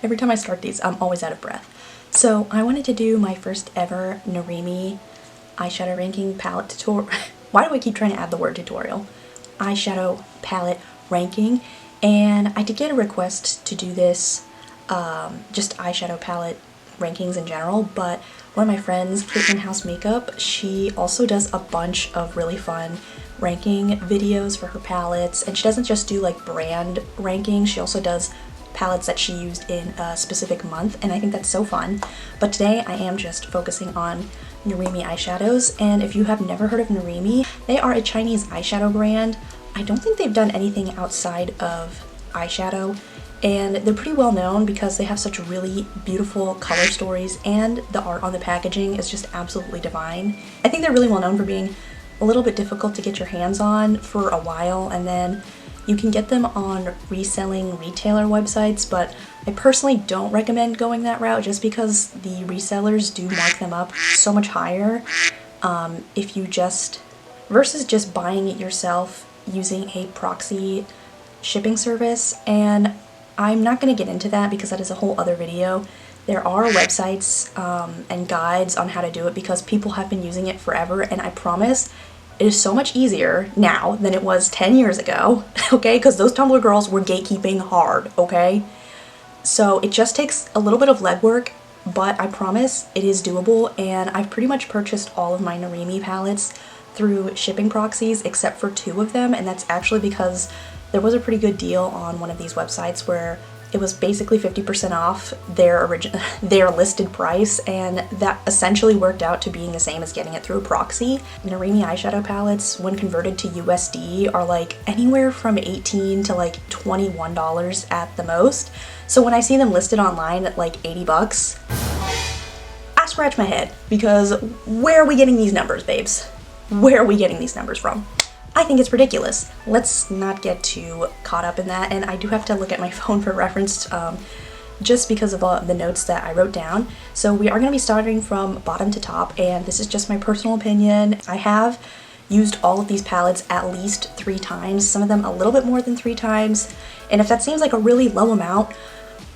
Every time I start these, I'm always out of breath. So I wanted to do my first ever Narimi eyeshadow ranking palette tutorial. Why do I keep trying to add the word tutorial? Eyeshadow palette ranking. And I did get a request to do this, just eyeshadow palette rankings in general, but one of my friends, Caitlin House Makeup, she also does a bunch of really fun ranking videos for her palettes, and she doesn't just do like brand ranking, she also does palettes that she used in a specific month, and I think that's so fun. But today I am just focusing on Narimi eyeshadows, and if you have never heard of Narimi, they are a Chinese eyeshadow brand. I don't think they've done anything outside of eyeshadow, and they're pretty well known because they have such really beautiful color stories, and the art on the packaging is just absolutely divine. I think they're really well known for being a little bit difficult to get your hands on for a while, and then you can get them on reselling retailer websites, but I personally don't recommend going that route just because the resellers do mark them up so much higher if you versus just buying it yourself using a proxy shipping service. And I'm not going to get into that because that is a whole other video. There are websites and guides on how to do it because people have been using it forever, and I promise it is so much easier now than it was 10 years ago, okay? Because those Tumblr girls were gatekeeping hard, okay? So it just takes a little bit of legwork, but I promise it is doable, and I've pretty much purchased all of my Narimi palettes through shipping proxies except for 2 of them, and that's actually because there was a pretty good deal on one of these websites where it was basically 50% off their listed price, and that essentially worked out to being the same as getting it through a proxy. Narimi eyeshadow palettes, when converted to USD, are like anywhere from $18 to like $21 at the most. So when I see them listed online at like 80 bucks, I scratch my head because where are we getting these numbers, babes? Where are we getting these numbers from? I think it's ridiculous. Let's not get too caught up in that, and I do have to look at my phone for reference just because of all the notes that I wrote down. So we are going to be starting from bottom to top, and this is just my personal opinion. I have used all of these palettes at least 3 times, some of them a little bit more than 3 times, and if that seems like a really low amount,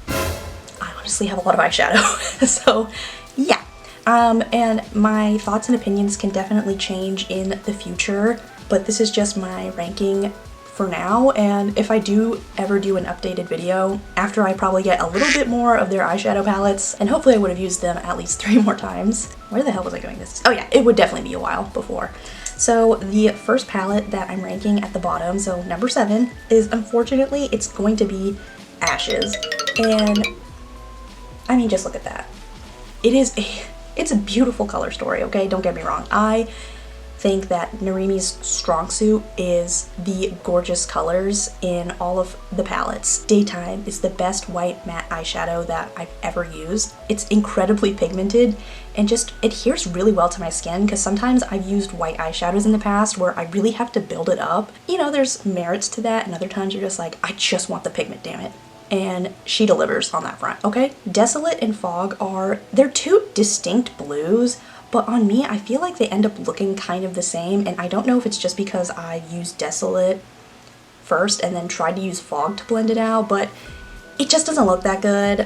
I honestly have a lot of eyeshadow. So yeah, and my thoughts and opinions can definitely change in the future, but this is just my ranking for now, and if I do ever do an updated video after I probably get a little bit more of their eyeshadow palettes, and hopefully I would have used them at least 3 more times. Where the hell was I going this? Oh yeah, it would definitely be a while before. So the first palette that I'm ranking at the bottom, so number 7, is unfortunately it's going to be Ashes, and I mean, just look at that. It's a beautiful color story, okay? Don't get me wrong. I think that Narimi's strong suit is the gorgeous colors in all of the palettes. Daytime is the best white matte eyeshadow that I've ever used. It's incredibly pigmented and just adheres really well to my skin, because sometimes I've used white eyeshadows in the past where I really have to build it up. You know, there's merits to that, and other times you're just like, I just want the pigment, damn it. And she delivers on that front, okay? Desolate and Fog they're 2 distinct blues, but on me, I feel like they end up looking kind of the same, and I don't know if it's just because I used Desolate first and then tried to use Fog to blend it out, but it just doesn't look that good.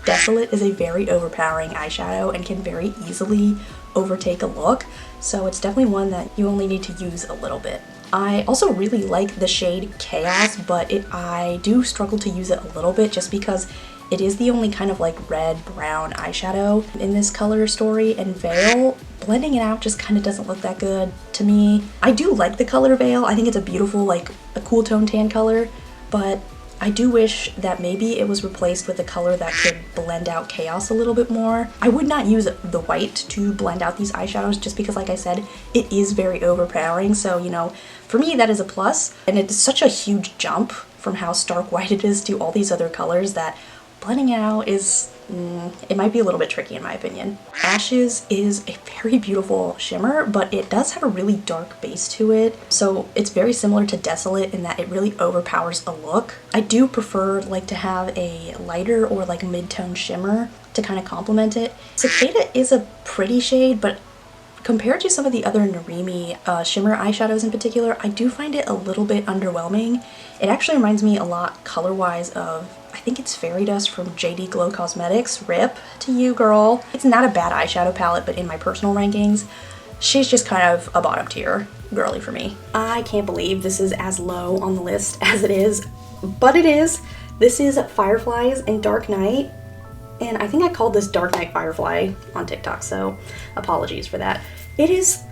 Desolate is a very overpowering eyeshadow and can very easily overtake a look, so it's definitely one that you only need to use a little bit. I also really like the shade Chaos, but I do struggle to use it a little bit just because it is the only kind of like red-brown eyeshadow in this color story, and Veil, blending it out just kind of doesn't look that good to me. I do like the color Veil. I think it's a beautiful, like a cool tone tan color, but I do wish that maybe it was replaced with a color that could blend out Chaos a little bit more. I would not use the white to blend out these eyeshadows just because, like I said, it is very overpowering. So, you know, for me that is a plus, and it's such a huge jump from how stark white it is to all these other colors that blending it out is, it might be a little bit tricky in my opinion. Ashes is a very beautiful shimmer, but it does have a really dark base to it. So it's very similar to Desolate in that it really overpowers a look. I do prefer like to have a lighter or like mid-tone shimmer to kind of complement it. Cicada is a pretty shade, but compared to some of the other Narimi shimmer eyeshadows in particular, I do find it a little bit underwhelming. It actually reminds me a lot color-wise of I think it's Fairy Dust from JD Glow Cosmetics. Rip to you, girl. It's not a bad eyeshadow palette, but in my personal rankings, she's just kind of a bottom tier girly for me. I can't believe this is as low on the list as it is, but it is. This is Fireflies in Dark Night, and I think I called this Dark Night Firefly on TikTok, so apologies for that. It is,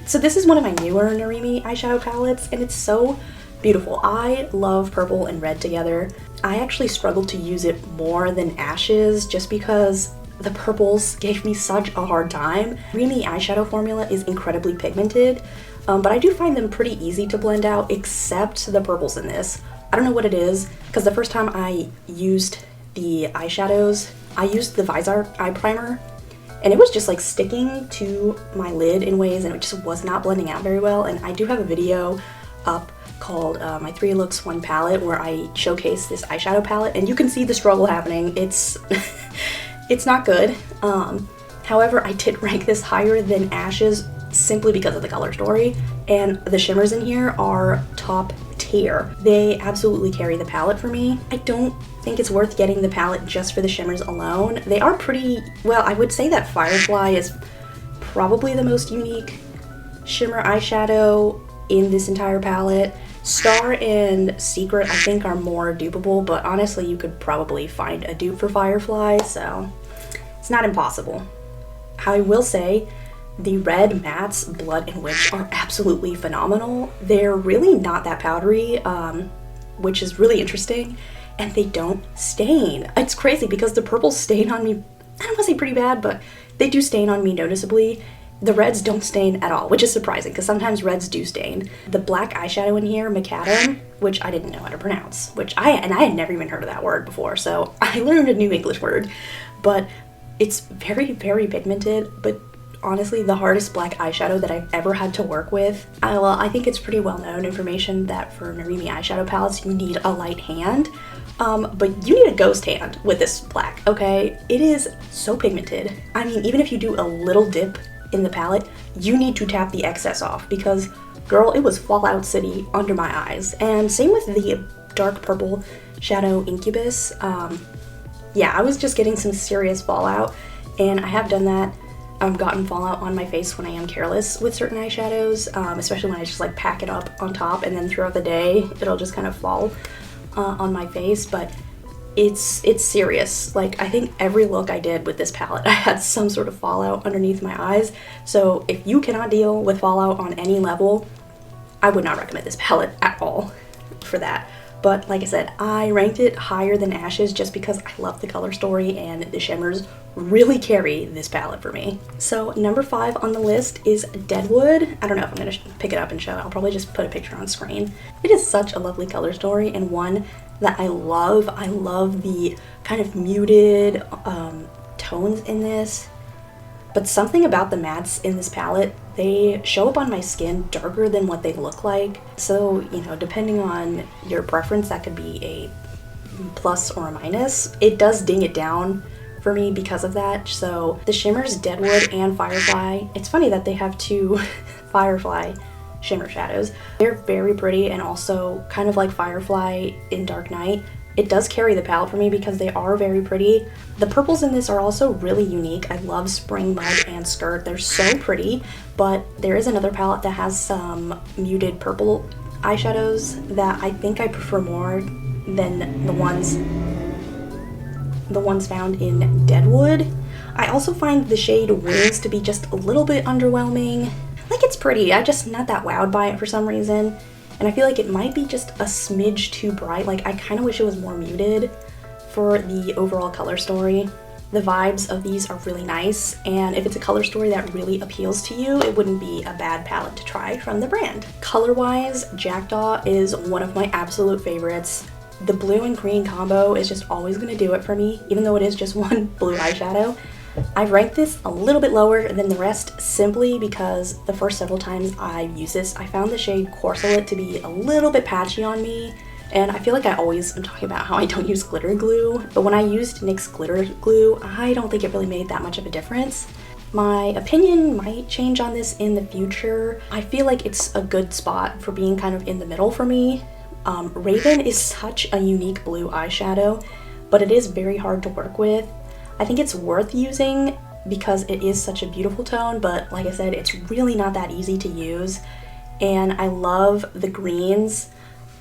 so this is one of my newer Narimi eyeshadow palettes, and it's so beautiful. I love purple and red together. I actually struggled to use it more than Ashes just because the purples gave me such a hard time. Narimi eyeshadow formula is incredibly pigmented, but I do find them pretty easy to blend out, except the purples in this. I don't know what it is, because the first time I used the eyeshadows, I used the Visor eye primer, and it was just like sticking to my lid in ways, and it just was not blending out very well. And I do have a video up called my 3 looks 1 palette where I showcase this eyeshadow palette, and you can see the struggle happening. It's it's not good. However, I did rank this higher than Ashes simply because of the color story, and the shimmers in here are top tier. They absolutely carry the palette for me. I don't think it's worth getting the palette just for the shimmers alone. They are pretty, well, I would say that Firefly is probably the most unique shimmer eyeshadow in this entire palette. Star and Secret I think are more dupable, but honestly you could probably find a dupe for Firefly, so it's not impossible. I will say the red mattes, Blood and Witch, are absolutely phenomenal. They're really not that powdery, which is really interesting, and they don't stain. It's crazy because the purples stain on me, I don't want to say pretty bad, but they do stain on me noticeably. The reds don't stain at all, which is surprising because sometimes reds do stain. The black eyeshadow in here, macadam, which I didn't know how to pronounce, I had never even heard of that word before, so I learned a new English word, but it's very, very pigmented, but honestly the hardest black eyeshadow that I've ever had to work with. Well, I think it's pretty well known information that for Narimi eyeshadow palettes you need a light hand, but you need a ghost hand with this black, okay? It is so pigmented. I mean, even if you do a little dip in the palette, you need to tap the excess off because, girl, it was Fallout City under my eyes. And same with the dark purple shadow Incubus. Yeah, I was just getting some serious fallout, and I have done that. I've gotten fallout on my face when I am careless with certain eyeshadows, especially when I just like pack it up on top and then throughout the day it'll just kind of fall on my face, but it's serious. Like, I think every look I did with this palette I had some sort of fallout underneath my eyes, so if you cannot deal with fallout on any level, I would not recommend this palette at all for that. But like I said, I ranked it higher than Ashes just because I love the color story and the shimmers really carry this palette for me. So number 5 on the list is Deadwood. I don't know if I'm gonna pick it up and show it. I'll probably just put a picture on screen. It is such a lovely color story and one that I love. I love the kind of muted tones in this. But something about the mattes in this palette, they show up on my skin darker than what they look like. So, you know, depending on your preference, that could be a plus or a minus. It does ding it down for me because of that. So the shimmers, Deadwood and Firefly, it's funny that they have 2 Firefly shimmer shadows. They're very pretty, and also kind of like Firefly in Dark Night, it does carry the palette for me because they are very pretty. The purples in this are also really unique. I love Spring Mud and Skirt. They're so pretty, but there is another palette that has some muted purple eyeshadows that I think I prefer more than the ones found in Deadwood. I also find the shade Wings to be just a little bit underwhelming. Like, it's pretty, I'm just not that wowed by it for some reason. And I feel like it might be just a smidge too bright. Like, I kind of wish it was more muted for the overall color story. The vibes of these are really nice, and if it's a color story that really appeals to you, it wouldn't be a bad palette to try from the brand. Color-wise, Jackdaw is one of my absolute favorites. The blue and green combo is just always going to do it for me, even though it is just one blue eyeshadow. I've ranked this a little bit lower than the rest simply because the first several times I've used this, I found the shade Corselet to be a little bit patchy on me, and I feel like I always am talking about how I don't use glitter glue, but when I used NYX glitter glue, I don't think it really made that much of a difference. My opinion might change on this in the future. I feel like it's a good spot for being kind of in the middle for me Raven is such a unique blue eyeshadow, but it is very hard to work with. I think it's worth using because it is such a beautiful tone, but like I said, it's really not that easy to use. And I love the greens,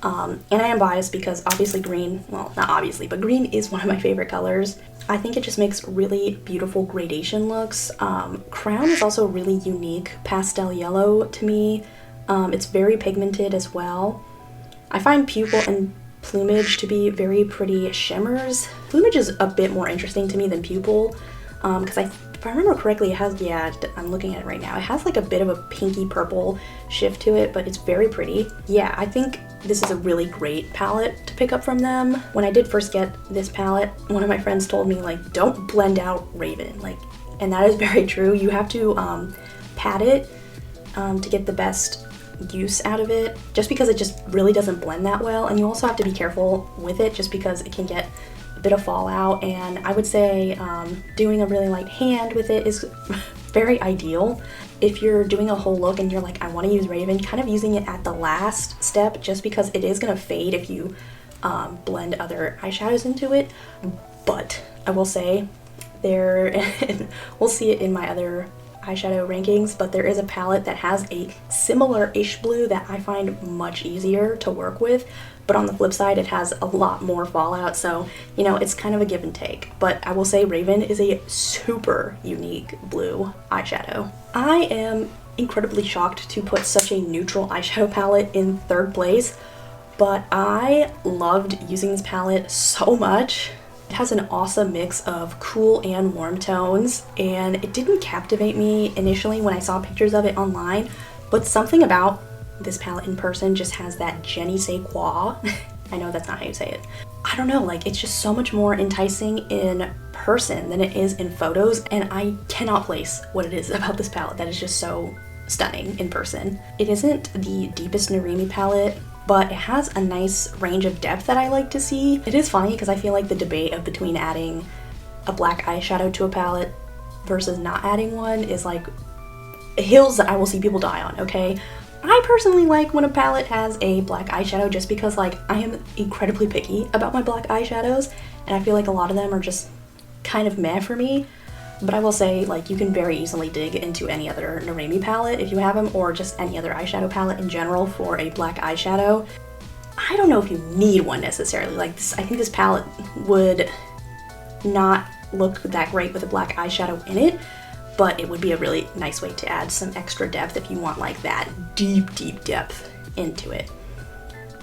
and I am biased because obviously green, well, not obviously, but green is one of my favorite colors. I think it just makes really beautiful gradation looks. Crown is also a really unique pastel yellow to me. It's very pigmented as well. I find Pupil and Plumage to be very pretty shimmers. Plumage is a bit more interesting to me than Pupil, because if I remember correctly, it has, yeah, I'm looking at it right now, it has like a bit of a pinky purple shift to it, but it's very pretty. Yeah, I think this is a really great palette to pick up from them. When I did first get this palette, one of my friends told me, like, don't blend out Raven, like, and that is very true. You have to pat it to get the best use out of it, just because it just really doesn't blend that well. And you also have to be careful with it just because it can get a bit of fallout, and I would say doing a really light hand with it is very ideal. If you're doing a whole look and you're like, I want to use Raven, kind of using it at the last step, just because it is going to fade if you blend other eyeshadows into it. But I will say there, we'll see it in my other eyeshadow rankings, but there is a palette that has a similar-ish blue that I find much easier to work with, but on the flip side it has a lot more fallout, so you know, it's kind of a give and take. But I will say Raven is a super unique blue eyeshadow. I am incredibly shocked to put such a neutral eyeshadow palette in third place, but I loved using this palette so much. It has an awesome mix of cool and warm tones, and it didn't captivate me initially when I saw pictures of it online, but something about this palette in person just has that je ne sais quoi. I know that's not how you say it. I don't know, like, it's just so much more enticing in person than it is in photos, and I cannot place what it is about this palette that is just so stunning in person. It isn't the deepest Narimi palette, but it has a nice range of depth that I like to see. It is funny because I feel like the debate of between adding a black eyeshadow to a palette versus not adding one is like hills that I will see people die on, okay? I personally like when a palette has a black eyeshadow just because, like, I am incredibly picky about my black eyeshadows, and I feel like a lot of them are just kind of meh for me. But I will say, like, you can very easily dig into any other Narimi palette if you have them, or just any other eyeshadow palette in general for a black eyeshadow. I don't know if you need one necessarily. Like, this, I think this palette would not look that great with a black eyeshadow in it, but it would be a really nice way to add some extra depth if you want, like, that deep, deep depth into it.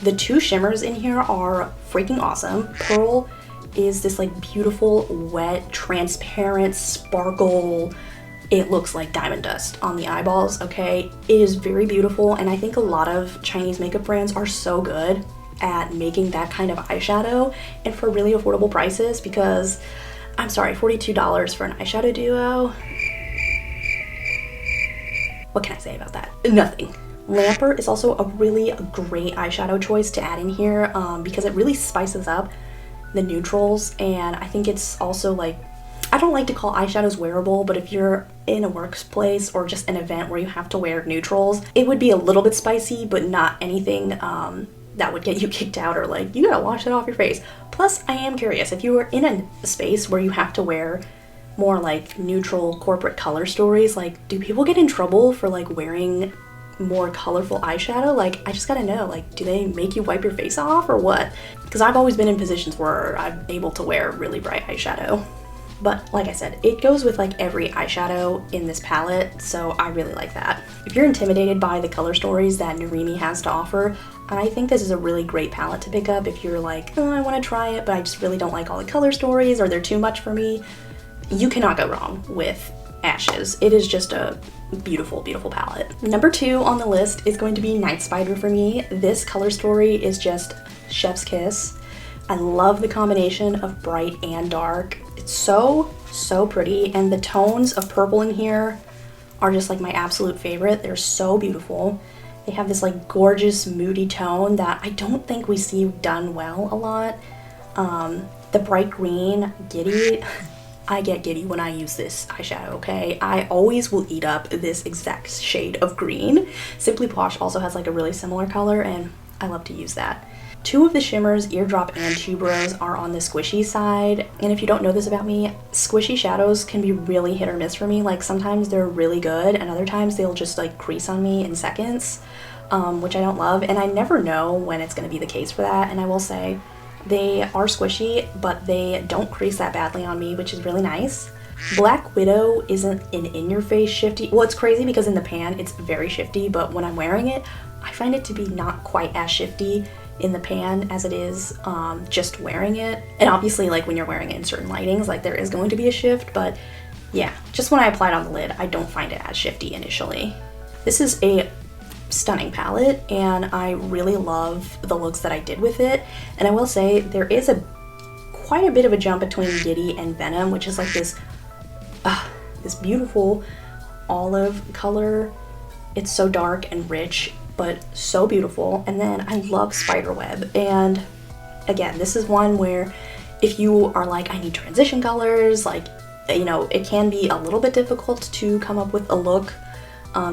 The two shimmers in here are freaking awesome. Pearl is this, like, beautiful, wet, transparent sparkle. It looks like diamond dust on the eyeballs, okay? It is very beautiful, and I think a lot of Chinese makeup brands are so good at making that kind of eyeshadow, and for really affordable prices, because, I'm sorry, $42 for an eyeshadow duo? What can I say about that? Nothing. Lamper is also a really great eyeshadow choice to add in here because it really spices up the neutrals, and I think it's also, like, I don't like to call eyeshadows wearable, but if you're in a workplace or just an event where you have to wear neutrals, it would be a little bit spicy, but not anything that would get you kicked out or, like, you gotta wash it off your face. Plus, I am curious, if you were in a space where you have to wear more, like, neutral corporate color stories, like, do people get in trouble for, like, wearing more colorful eyeshadow? Like, I just gotta know, like, do they make you wipe your face off or what? Because I've always been in positions where I'm able to wear really bright eyeshadow. But like I said, it goes with, like, every eyeshadow in this palette, so I really like that. If you're intimidated by the color stories that Narimi has to offer, I think this is a really great palette to pick up if you're like, oh, I want to try it, but I just really don't like all the color stories, or they're too much for me. You cannot go wrong with Ashes. It is just a beautiful, beautiful palette. Number 2 on the list is going to be Night Spider for me. This color story is just chef's kiss. I love the combination of bright and dark. It's so, so pretty, and the tones of purple in here are just, like, my absolute favorite. They're so beautiful. They have this, like, gorgeous, moody tone that I don't think we see done well a lot. The bright green, Giddy. I get giddy when I use this eyeshadow, okay? I always will eat up this exact shade of green. Simply Posh also has, like, a really similar color, and I love to use that. Two of the shimmers, Eardrop and Tuberose, are on the squishy side, and if you don't know this about me, squishy shadows can be really hit or miss for me. Like sometimes they're really good and other times they'll just like crease on me in seconds, which I don't love, and I never know when it's going to be the case for that. And I will say they are squishy, but they don't crease that badly on me, which is really nice. Black Widow isn't an in-your-face shifty. Well, it's crazy because in the pan it's very shifty, but when I'm wearing it, I find it to be not quite as shifty in the pan as it is just wearing it. And obviously, like when you're wearing it in certain lightings, like there is going to be a shift, but yeah, just when I apply it on the lid, I don't find it as shifty initially. This is a stunning palette, and I really love the looks that I did with it. And I will say there is quite a bit of a jump between Giddy and Venom, which is like this beautiful olive color. It's so dark and rich, but so beautiful. And then I love Spiderweb, and again, this is one where if you are like, I need transition colors, like, you know, it can be a little bit difficult to come up with a look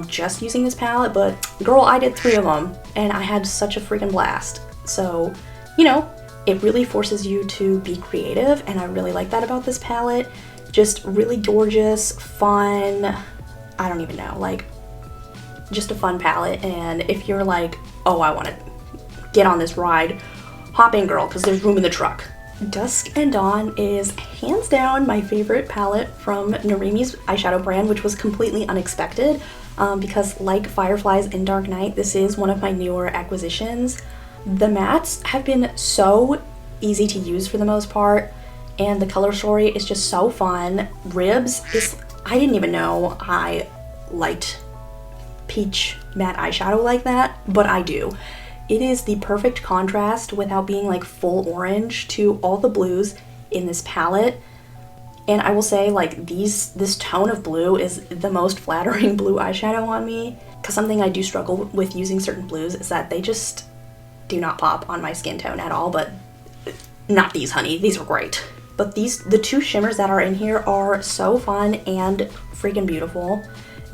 just using this palette, but girl, I did 3 of them and I had such a freaking blast. So, you know, it really forces you to be creative, and I really like that about this palette. Just really gorgeous, fun, I don't even know, like just a fun palette. And if you're like, oh, I want to get on this ride, hop in, girl, because there's room in the truck. Dusk and Dawn is hands down my favorite palette from Narimi's eyeshadow brand, which was completely unexpected because like Fireflies and Dark Night, this is one of my newer acquisitions. The mattes have been so easy to use for the most part, and the color story is just so fun. Ribs is, I didn't even know I liked peach matte eyeshadow like that, but I do. It is the perfect contrast without being like full orange to all the blues in this palette. And I will say, like, this tone of blue is the most flattering blue eyeshadow on me, because something I do struggle with using certain blues is that they just do not pop on my skin tone at all. But not these, honey, these are great. But the 2 shimmers that are in here are so fun and freaking beautiful.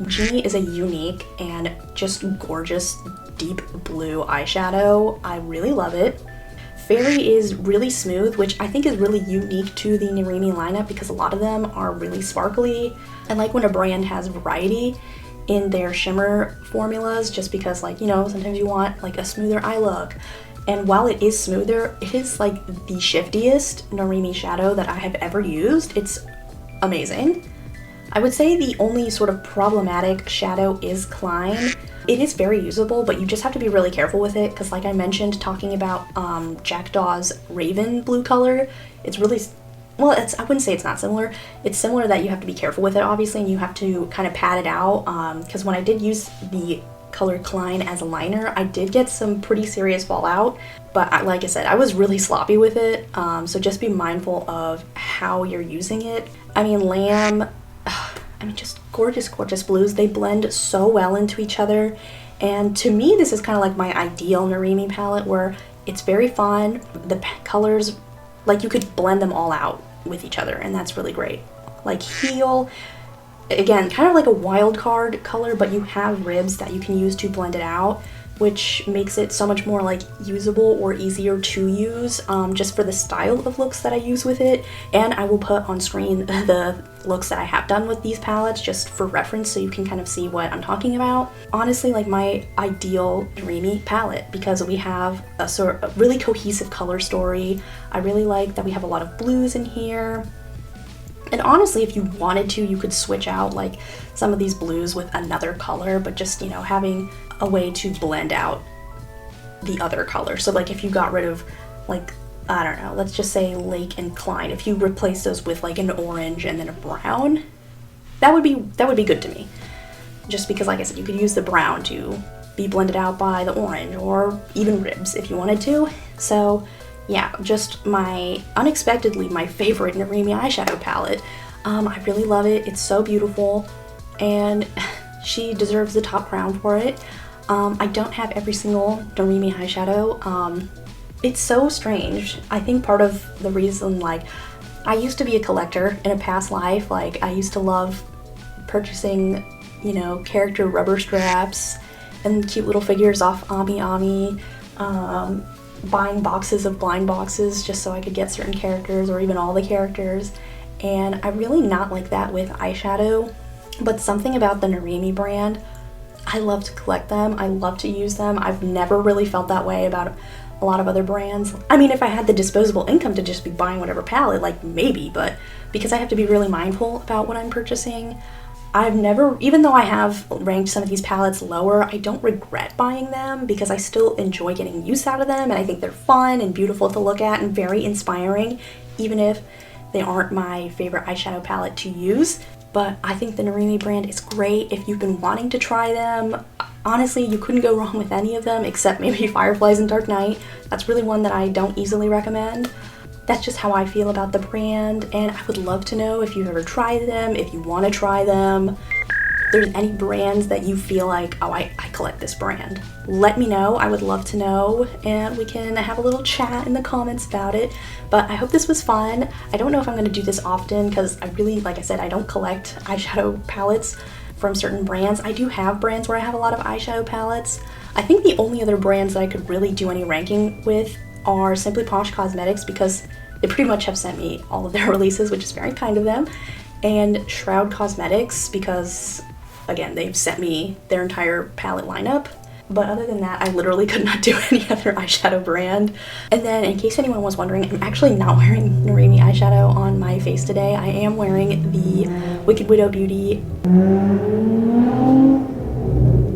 Genie is a unique and just gorgeous deep blue eyeshadow. I really love it. Fairy is really smooth, which I think is really unique to the Narimi lineup because a lot of them are really sparkly. I like when a brand has variety in their shimmer formulas, just because, like, you know, sometimes you want like a smoother eye look. And while it is smoother, it is like the shiftiest Narimi shadow that I have ever used. It's amazing. I would say the only sort of problematic shadow is Climb. It is very usable, but you just have to be really careful with it because, like I mentioned, talking about Jackdaw's Raven blue color, it's really, well, I wouldn't say it's not similar. It's similar that you have to be careful with it, obviously, and you have to kind of pat it out because when I did use the color Klein as a liner, I did get some pretty serious fallout, but like I said, I was really sloppy with it, so just be mindful of how you're using it. I mean, Lamb, I mean, just gorgeous, gorgeous blues. They blend so well into each other, and to me, this is kind of like my ideal Narimi palette where it's very fun. The colors, like, you could blend them all out with each other, and that's really great. Like Heal, again, kind of like a wild card color, but you have ribs that you can use to blend it out, which makes it so much more like usable or easier to use just for the style of looks that I use with it. And I will put on screen the looks that I have done with these palettes just for reference so you can kind of see what I'm talking about. Honestly, like my ideal Narimi palette, because we have a sort of really cohesive color story. I really like that we have a lot of blues in here. And honestly, if you wanted to, you could switch out like some of these blues with another color, but just, you know, having a way to blend out the other color. So like if you got rid of, like, I don't know, let's just say Lake and Klein, if you replace those with like an orange and then a brown, that would be good to me. Just because, like I said, you could use the brown to be blended out by the orange, or even ribs if you wanted to. So yeah, just unexpectedly my favorite Narimi eyeshadow palette. I really love it. It's so beautiful, and she deserves the top crown for it. I don't have every single Narimi eyeshadow. It's so strange. I think part of the reason, like, I used to be a collector in a past life. Like, I used to love purchasing, you know, character rubber straps and cute little figures off Ami Ami. buying boxes of blind boxes just so I could get certain characters or even all the characters, and I'm really not like that with eyeshadow, but something about the Narimi brand, I love to collect them, I love to use them. I've never really felt that way about a lot of other brands. I mean, if I had the disposable income to just be buying whatever palette, like maybe, but because I have to be really mindful about what I'm purchasing, I've never, even though I have ranked some of these palettes lower, I don't regret buying them because I still enjoy getting use out of them, and I think they're fun and beautiful to look at and very inspiring, even if they aren't my favorite eyeshadow palette to use. But I think the Narimi brand is great if you've been wanting to try them. Honestly, you couldn't go wrong with any of them except maybe Fireflies and Dark Knight. That's really one that I don't easily recommend. That's just how I feel about the brand, and I would love to know if you've ever tried them, if you want to try them. If there's any brands that you feel like, oh, I collect this brand. Let me know, I would love to know, and we can have a little chat in the comments about it. But I hope this was fun. I don't know if I'm going to do this often because I really, like I said, I don't collect eyeshadow palettes from certain brands. I do have brands where I have a lot of eyeshadow palettes. I think the only other brands that I could really do any ranking with are Simply Posh Cosmetics, because they pretty much have sent me all of their releases, which is very kind of them, and Shroud Cosmetics, because again, they've sent me their entire palette lineup. But other than that, I literally could not do any other eyeshadow brand. And then, in case anyone was wondering, I'm actually not wearing Narimi eyeshadow on my face today. I am wearing the Wicked Widow Beauty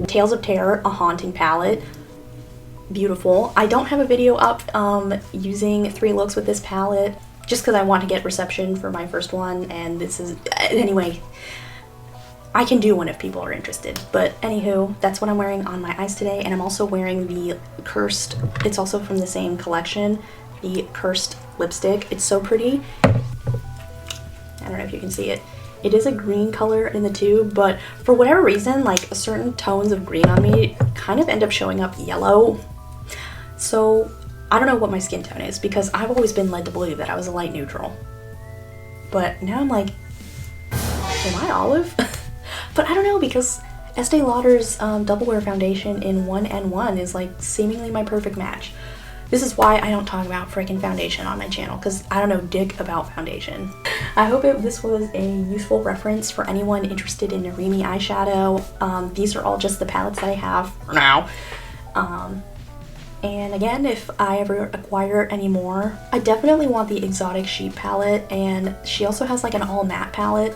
Tales of Terror, A Haunting palette. Beautiful. I don't have a video up using 3 looks with this palette just because I want to get reception for my first one, and this is, anyway, I can do one if people are interested. But anywho, that's what I'm wearing on my eyes today, and I'm also wearing the Cursed, it's also from the same collection, the Cursed lipstick. It's so pretty. I don't know if you can see it. It is a green color in the tube, but for whatever reason, like certain tones of green on me kind of end up showing up yellow. So I don't know what my skin tone is because I've always been led to believe that I was a light neutral. But now I'm like, am I olive? But I don't know, because Estee Lauder's Double Wear Foundation in 1N1 is like seemingly my perfect match. This is why I don't talk about freaking foundation on my channel, because I don't know dick about foundation. I hope this was a useful reference for anyone interested in Narimi eyeshadow. These are all just the palettes that I have for now. And again, if I ever acquire any more, I definitely want the Exotic Sheep palette, and she also has like an all matte palette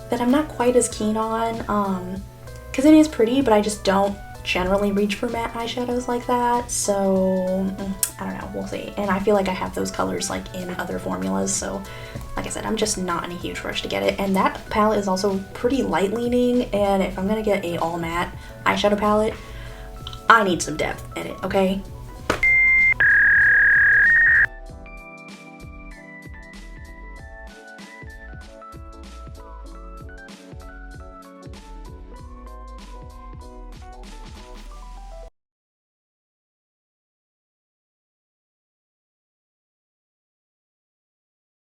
that I'm not quite as keen on, because it is pretty, but I just don't generally reach for matte eyeshadows like that, so I don't know, we'll see. And I feel like I have those colors like in other formulas, so like I said, I'm just not in a huge rush to get it. And that palette is also pretty light leaning, and if I'm gonna get a all matte eyeshadow palette, I need some depth in it, okay?